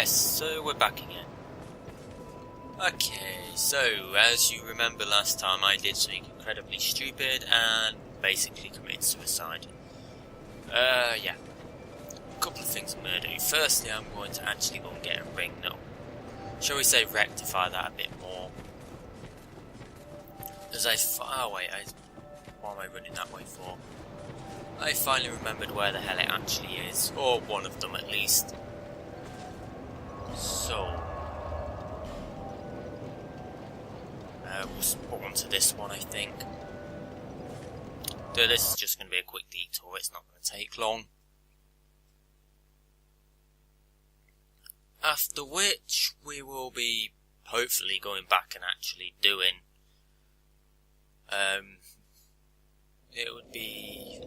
Yes, so we're back again. Okay, so as you remember last time I did something incredibly stupid and basically committed suicide. Yeah. A couple of things I'm going to do. Firstly, I'm going to actually go and get a ring now. Shall we say rectify that a bit more? As what am I running that way for? I finally remembered where the hell it actually is, or one of them at least. So, we'll spawn to this one, I think. So this is just going to be a quick detour, it's not going to take long. After which, we will be hopefully going back and actually doing, it would be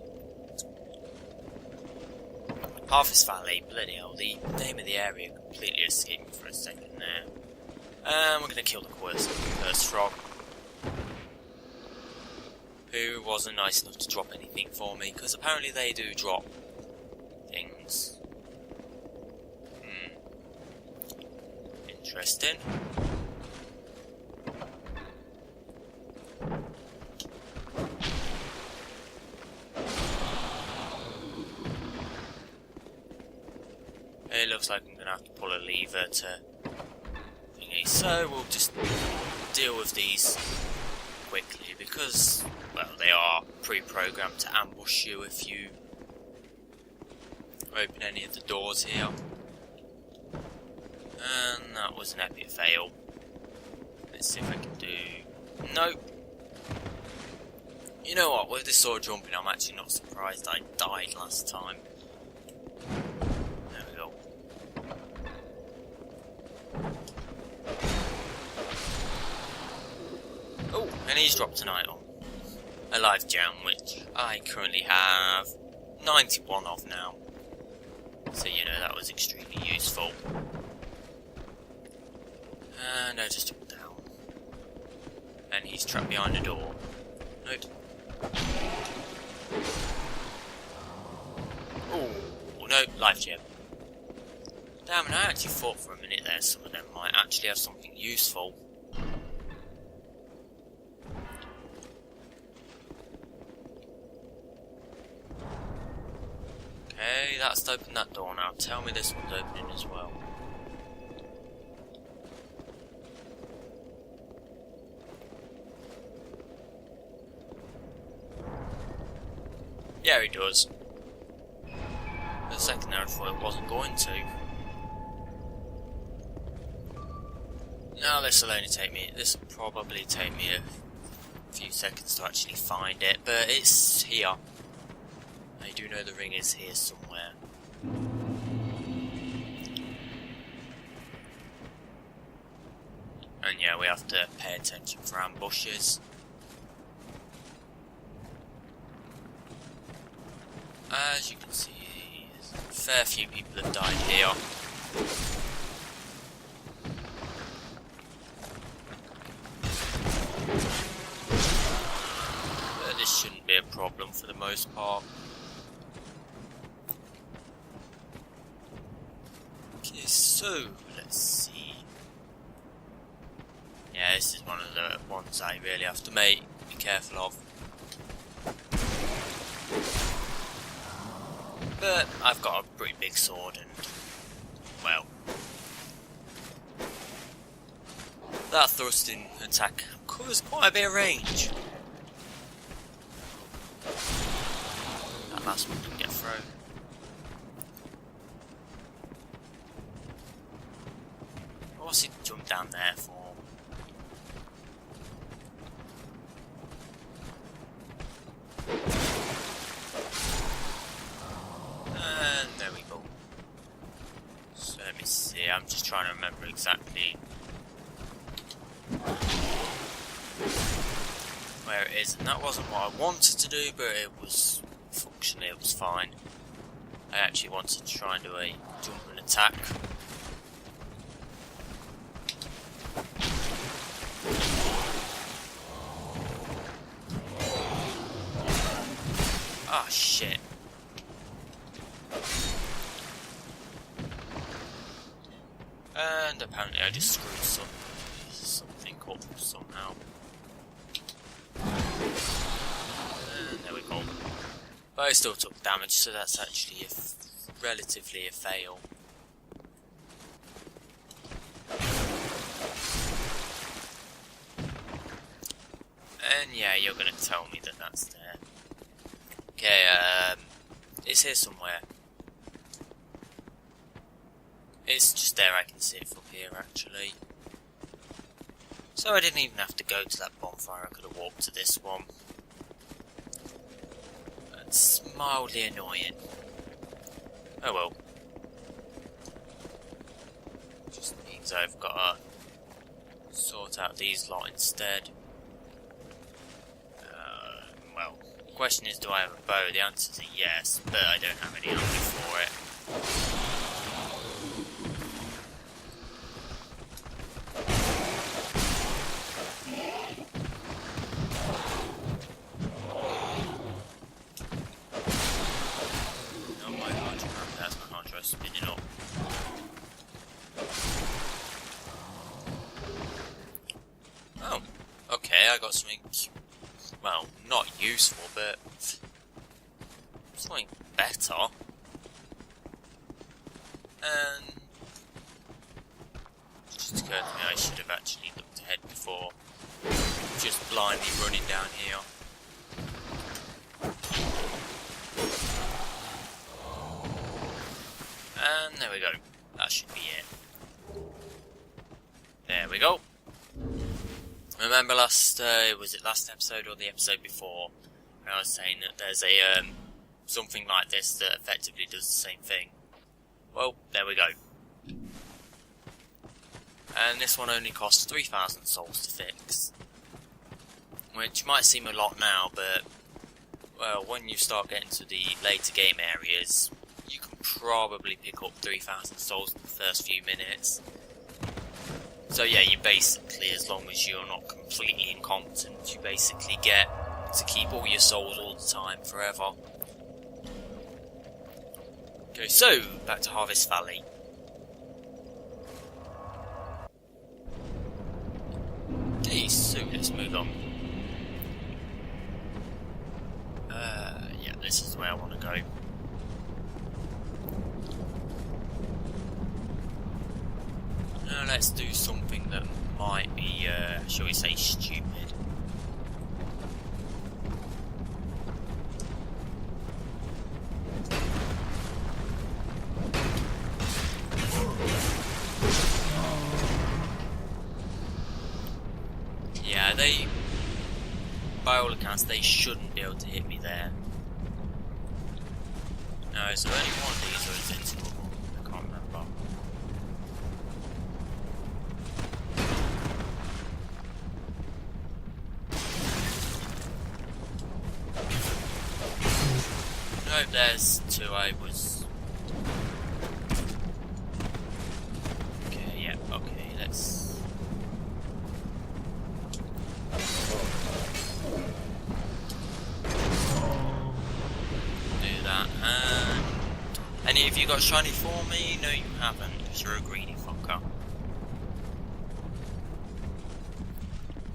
Harvest Valley. Bloody hell, the name of the area completely escaped me for a second there. We're going to kill the first frog, who wasn't nice enough to drop anything for me, because apparently they do drop things. Interesting. It looks like I'm going to have to pull a lever to thingy, so we'll just deal with these quickly because, well, they are pre-programmed to ambush you if you open any of the doors here. And that was an epic fail. Let's see if I can do... Nope. You know what, with this sword jumping I'm actually not surprised I died last time. There we go. Oh, and he's dropped an item. A life gem, which I currently have 91 of now. So you know that was extremely useful. And I just jumped down. And he's trapped behind a door. Nope. Oh, no, life gem. Damn, and I actually thought for a minute there some of them might actually have something useful. Okay, that's opened that door now. Tell me this one's opening as well. Yeah, he does. For the second there I thought it wasn't going to. Now this will probably take me a few seconds to actually find it, but it's here. I do know the ring is here somewhere. And yeah, we have to pay attention for ambushes. As you can see, a fair few people have died here. But this shouldn't be a problem for the most part. Okay, so let's see. Yeah, this is one of the ones I really have to be careful of. But I've got a pretty big sword and, well, that thrusting attack covers quite a bit of range. That last one didn't get through. What's he jumped down there for? And there we go. So let me see, I'm just trying to remember exactly where it is, and that wasn't what I wanted to do, but it was, functionally it was fine. I actually wanted to try and do a jump and attack. Ah, shit. And apparently I just screwed something up somehow. And there we go. But I still took damage, so that's actually relatively a fail. And yeah, you're gonna tell me that that's there. Okay, it's here somewhere. It's just there, I can see it from here actually. So I didn't even have to go to that bonfire, I could have walked to this one. That's mildly annoying. Oh well. Just means I've got to sort out these lot instead. Well, the question is, do I have a bow? The answer is yes, but I don't have any ammo for it. Oh my god, that's my hard drive spinning up. Oh, okay, I got something. Well, not useful, but something better. And it just occurred to me I should have actually looked ahead before just blindly running down here. And there we go. That should be it. There we go. Remember was it last episode or the episode before, when I was saying that there's a, something like this that effectively does the same thing? Well, there we go. And this one only costs 3,000 souls to fix. Which might seem a lot now, but, well, when you start getting to the later game areas, you can probably pick up 3,000 souls in the first few minutes. So yeah, you basically, as long as you're not completely incompetent, you basically get to keep all your souls all the time, forever. Okay, so, back to Harvest Valley. Okay, so let's move on. Yeah, this is where I want to go. Now let's do something that might be, shall we say, stupid. Yeah, by all accounts, they shouldn't be able to hit me there. No, is there only one of these, or is it two of them? I can't remember. No, there's two. I was. Okay, yeah, okay, let's. Do that, and. Any of you got shiny for me? No, you haven't, because you're a greedy fucker.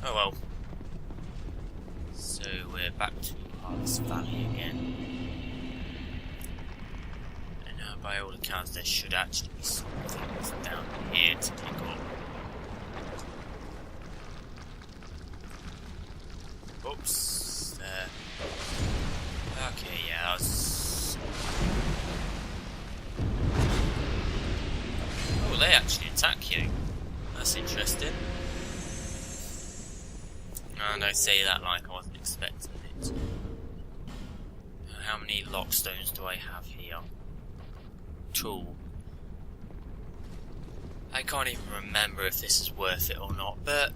Oh well. So we're back to Harvest Valley again. By all accounts, there should actually be something down here to pick up. Oops, there. Okay, yeah, that was. Oh, they actually attack you. That's interesting. And I say that like I wasn't expecting it. How many lockstones do I have here? Tool. I can't even remember if this is worth it or not, but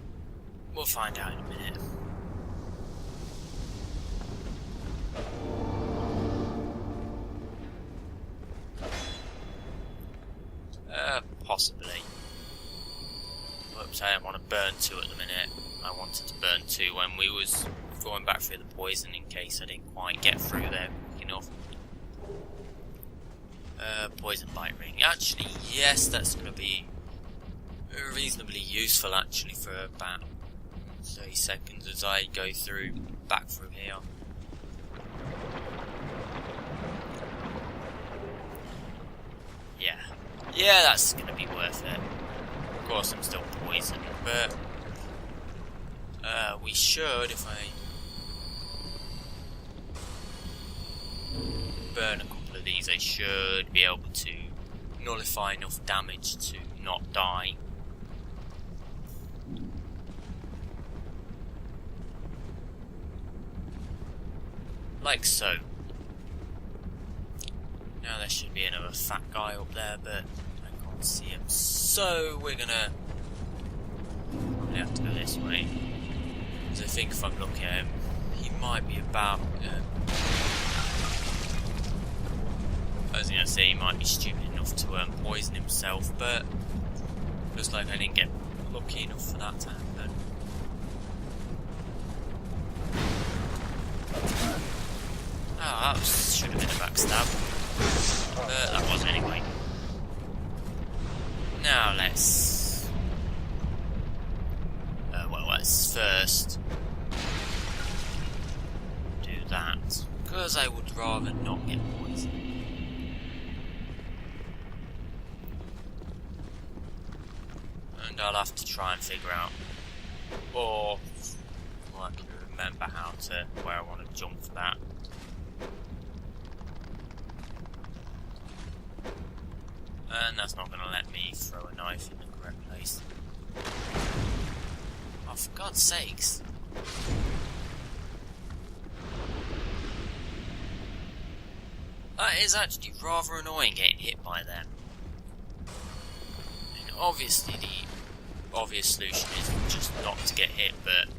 we'll find out in a minute. Possibly. Whoops, I don't want to burn 2 at the minute. I wanted to burn 2 when we was going back through the poison in case I didn't quite get through there quick enough. Poison bite ring. Actually, yes, that's going to be reasonably useful actually for about 30 seconds as I go back through here. Yeah, that's gonna be worth it. Of course I'm still poisoned, but we should, if I burn a couple of these, I should be able to nullify enough damage to not die. Like so. Now there should be another fat guy up there, but I can't see him. So we're gonna probably have to go this way. Because I think if I'm looking at him, he might be about. I was gonna say he might be stupid enough to poison himself, but looks like I didn't get lucky enough for that to happen. Oh, that should have been a backstab. That was anyway. Now let's first do that, because I would rather not get poisoned. And I'll have to try and figure out, or I can remember where I want to jump for that. And that's not going to let me throw a knife in the correct place. Oh, for God's sakes. That is actually rather annoying getting hit by them. I mean, obviously the obvious solution is just not to get hit, but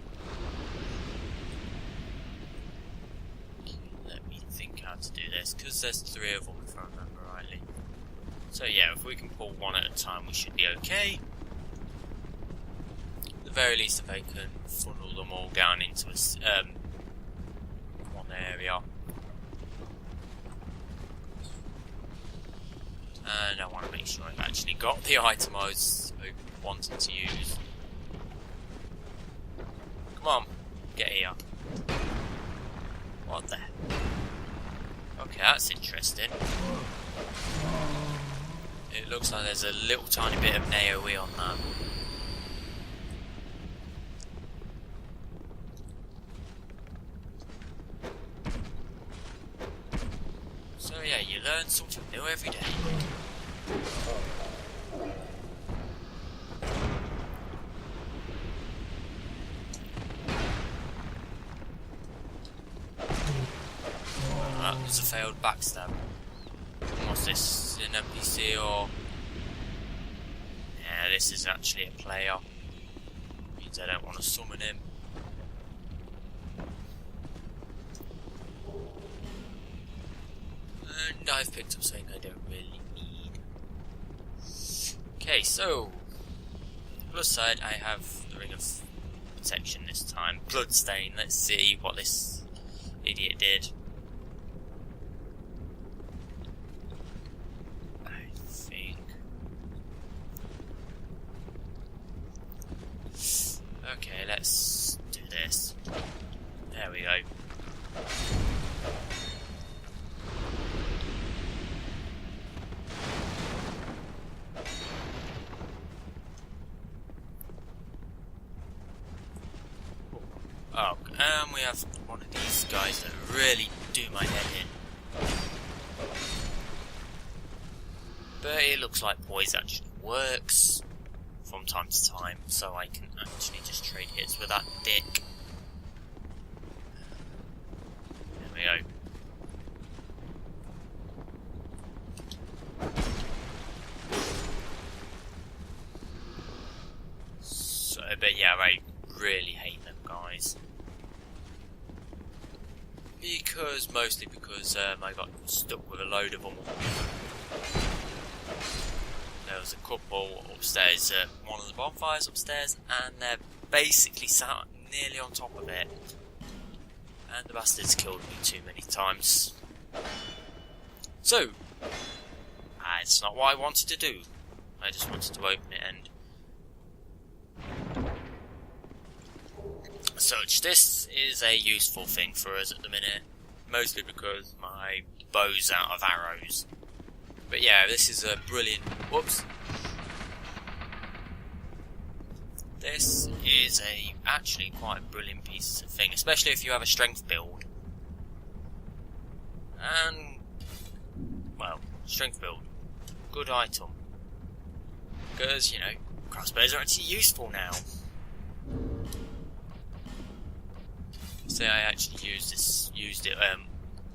let me think how to do this, because there's 3 of them if I remember rightly. So yeah, if we can pull one at a time, we should be okay. At the very least, if I can funnel them all down into one area. And I want to make sure I've actually got the item I was wanting to use. Come on, get here. What the? Okay, that's interesting. It looks like there's a little tiny bit of an AoE on that. So yeah, you learn something new every day. That was a failed backstab. What's this? An NPC or? Yeah, this is actually a player. Means I don't want to summon him. And I've picked up something I don't really need. Okay, so plus side, I have the Ring of Protection this time. Bloodstain. Let's see what this idiot did. Okay, let's do this. There we go. Oh, and we have one of these guys that really do my head in. But it looks like poise actually works from time to time, so I can actually just trade hits with that dick. There we go. So, but yeah, I really hate them guys. Mostly because I got stuck with a load of them. There was a couple upstairs at one of the bonfires upstairs, and they're basically sat nearly on top of it. And the bastards killed me too many times. So, it's not what I wanted to do. I just wanted to open it and such. This is a useful thing for us at the minute, mostly because my bow's out of arrows. But yeah, this is a brilliant... Whoops. This is actually quite a brilliant piece of thing, especially if you have a strength build. And, well, strength build, good item. Because, you know, crossbows are actually useful now. So I actually used it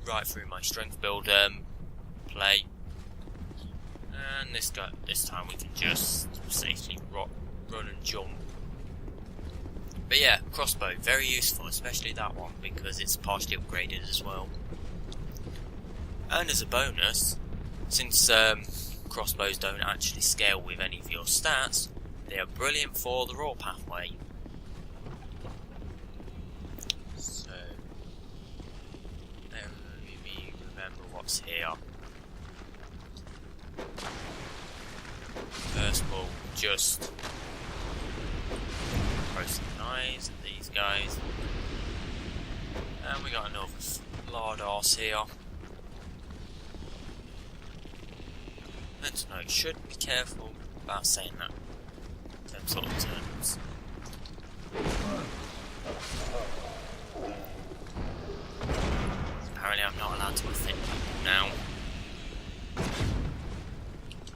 right through my strength build play. And this time we can just safely run and jump. But yeah, crossbow, very useful, especially that one, because it's partially upgraded as well. And as a bonus, since crossbows don't actually scale with any of your stats, they are brilliant for the raw pathway. So, let me remember what's here. First we'll just throw some knives at these guys. And we got another large arse here. And to note, should be careful about saying that in them sort of terms. Apparently I'm not allowed to offend people now.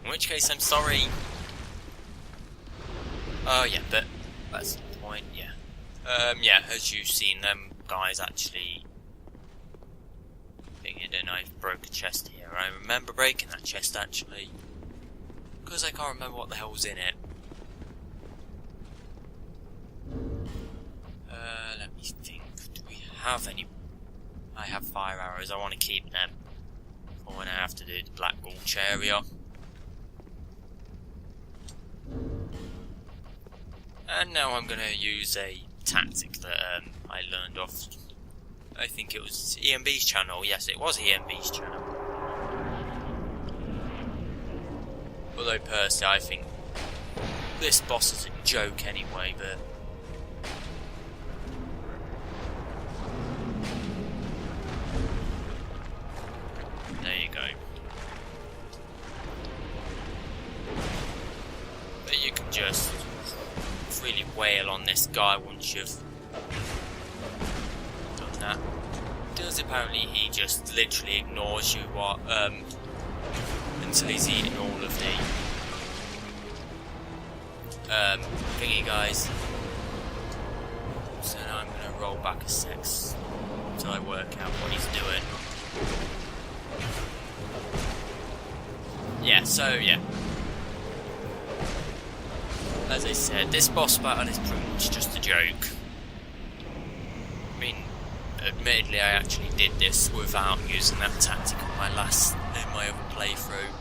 In which case I'm sorry. Oh yeah, but that's the point, yeah. Yeah, as you've seen, them guys actually thinking, and I broke a chest here. I remember breaking that chest actually, because I can't remember what the hell was in it. Let me think. Do we have any? I have fire arrows. I want to keep them for when I have to do the Black Gulch area. And now I'm going to use a tactic that I learned off, I think it was EMB's channel. Yes, it was EMB's channel. Although personally I think this boss is a joke anyway, but... there you go. But you can just really wail on this guy once you've done that. Does apparently he just literally ignores you until he's eaten all of the thingy guys. So now I'm gonna roll back a sec until I work out what he's doing. Yeah, so yeah. As I said, this boss battle is pretty much just a joke. I mean, admittedly I actually did this without using that tactic in my other playthrough.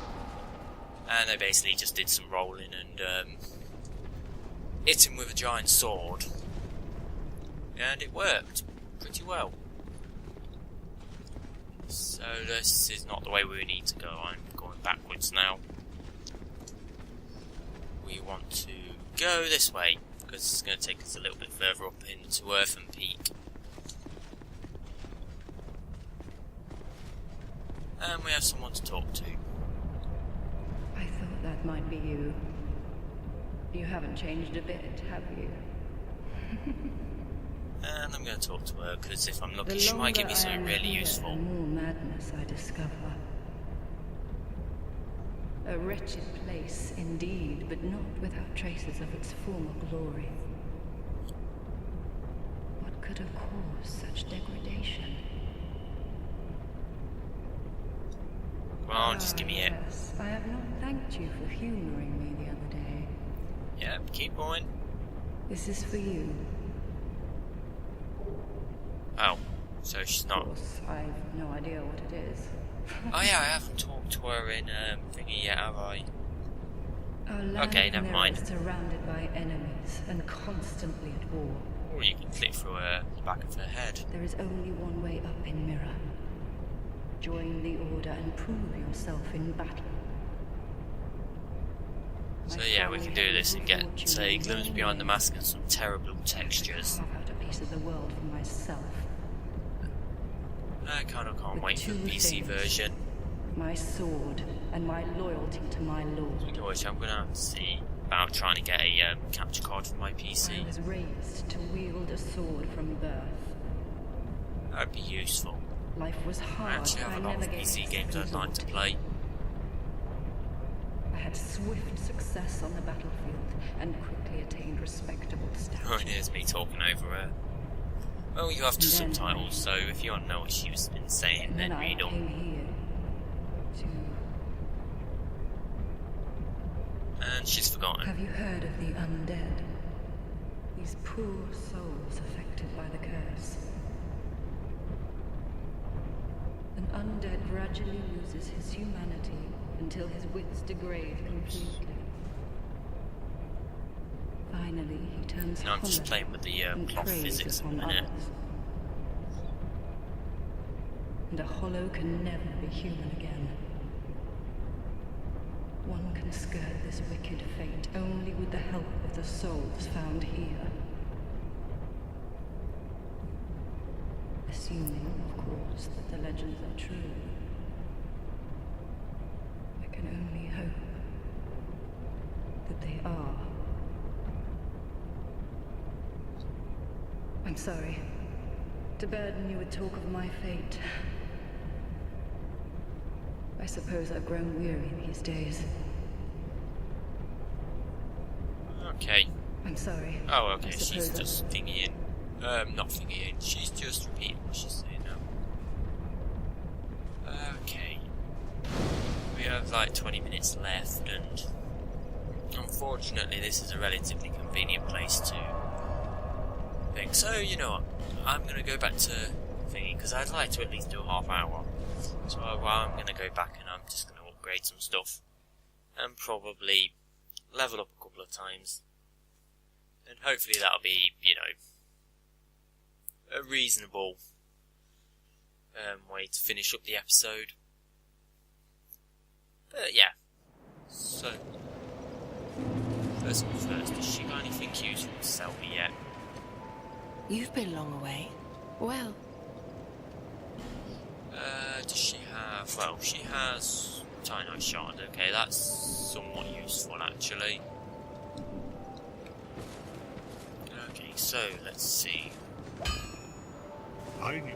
And I basically just did some rolling and hit him with a giant sword. And it worked pretty well. So this is not the way we need to go. I'm going backwards now. We want to go this way, because it's going to take us a little bit further up into Earthen Peak. And we have someone to talk to. I thought that might be you. You haven't changed a bit, have you? And I'm going to talk to her, because if I'm lucky she might give me something really useful. The more madness I discover. A wretched place indeed, but not without traces of its former glory. What could have caused such degradation? Come on, just give me it. Yes, I have not thanked you for humouring me the other day. Yep, keep going. This is for you. Oh, so she's not... Of course, I've no idea what it is. Oh yeah, I haven't talked to her in thingy yet, have I? Our land Okay, never mind. is surrounded by enemies and constantly at war. Or you can click through the back of her head. There is only one way up in Mirror. Join the Order and prove yourself in battle. So yeah, we can do this and get, say, glimpse behind the mask and some terrible textures. Carve out a piece of the world for myself. I kind of can't With wait for the two PC things. version. My sword and my loyalty to my lord. Which I'm going to have to see about trying to get a capture card for my I PC. was raised to wield a sword from birth. That'd be useful. Life was I hard. actually have a lot never of gave PC it games I'd second like to thought. play. I had swift success on the battlefield and quickly attained respectable Oh, stature. and here's me talking over her. Well, you have two And then- subtitles, so if you want to know what she's been saying, And then then I read came on. here to... And she's forgotten. Have you heard of the undead? These poor souls affected by the curse. An undead gradually loses his humanity until his wits degrade completely. Finally, he turns No, I'm just hollow playing with the and plot preys physics at the upon minute. others. And a hollow can never be human again. One can skirt this wicked fate only with the help of the souls found here. Assuming, of course, that the legends are true. I can only hope that they are. I'm sorry to burden you with talk of my fate. I suppose I've grown weary these days. Okay. I'm sorry. Oh, okay, I she's suppose just thingying. Not thingying, she's just repeating what she's saying now. Okay. We have like 20 minutes left, and unfortunately this is a relatively convenient place to think. So, you know what, I'm going to go back to thingy, because I'd like to at least do a half hour. So I'm going to go back and I'm just going to upgrade some stuff. And probably level up a couple of times. And hopefully that'll be, you know, a reasonable way to finish up the episode. But yeah. So, first things first, has she got anything useful to sell me yet? You've been long away. Well, Does she have... Well, she has Tino Shard. Okay, that's somewhat useful actually. Okay, so let's see. I knew.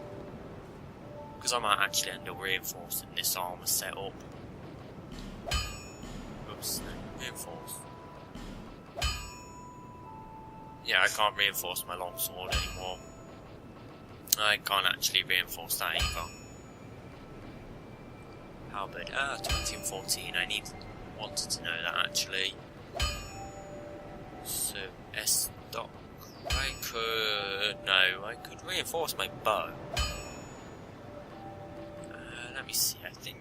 Because I might actually end up reinforcing this armor setup. Oops, no, reinforce. Yeah, I can't reinforce my longsword anymore. I can't actually reinforce that either. Halberd, 20 and 14, wanted to know that actually. So, S-Dock, I could reinforce my bow. Let me see, I think...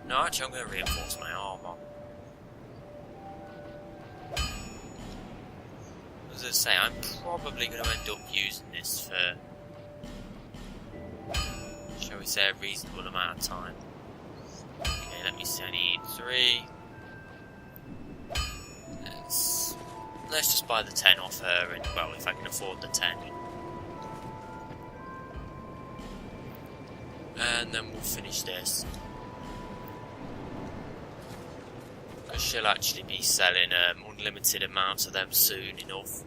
No, actually I'm going to reinforce my armor. As I say, I'm probably going to end up using this for, shall we say, a reasonable amount of time. Okay, let me see, I need 3. Let's just buy the 10 off her, and, well, if I can afford the 10. And then we'll finish this. Because she'll actually be selling unlimited amounts of them soon enough.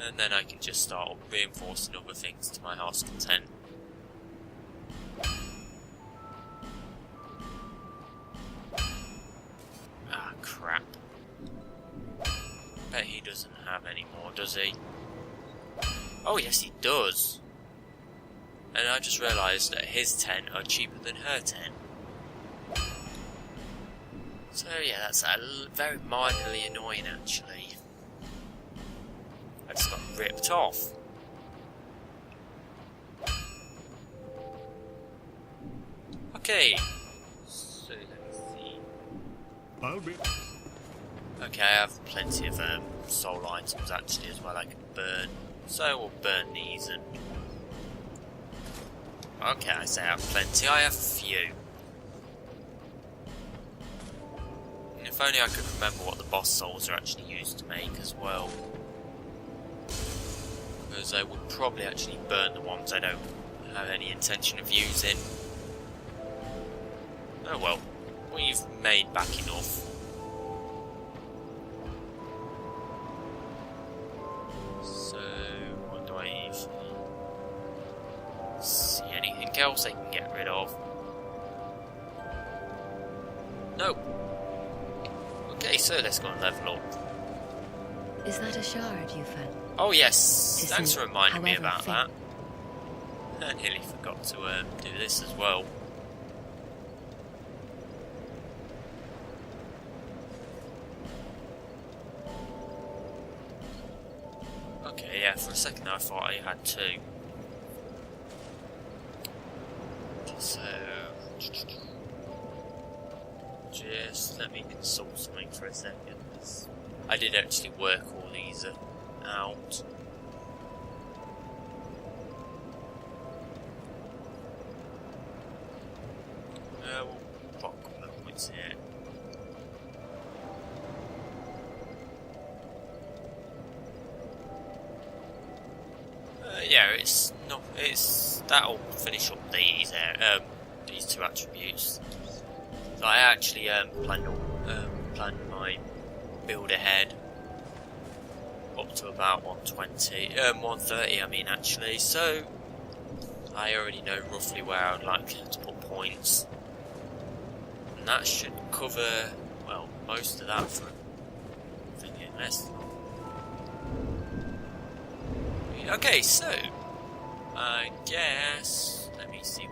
And then I can just start reinforcing other things to my heart's content. Ah, crap. Bet he doesn't have any more, does he? Oh, yes, he does. And I just realised that his 10 are cheaper than her 10. So yeah, that's very minorly annoying actually. I just got ripped off. Okay. So let me see. I'll be. Okay, I have plenty of soul items actually as well I can burn. So we'll burn these and... Okay, I say I have plenty, I have a few. If only I could remember what the boss souls are actually used to make as well. Because I would probably actually burn the ones I don't have any intention of using. Oh well, we've made back enough. So, what do I even see? Anything else I can get rid of? Nope. Okay, so let's go and level up. Is that a shard you found? Oh yes, Isn't thanks for reminding me however about thin? that. I nearly forgot to do this as well. Okay, yeah, for a second I thought I had two. So, just let me consult something for a second. I did actually work all these out. We'll pop a couple of points here. Yeah, it's not. That'll finish up these two attributes. So I actually planned my build ahead up to about 130. I mean, actually. So I already know roughly where I'd like to put points, and that should cover most of that for thinking less. Okay, so I guess let me see.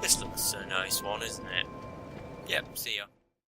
This looks a nice one, isn't it? Yep. See ya.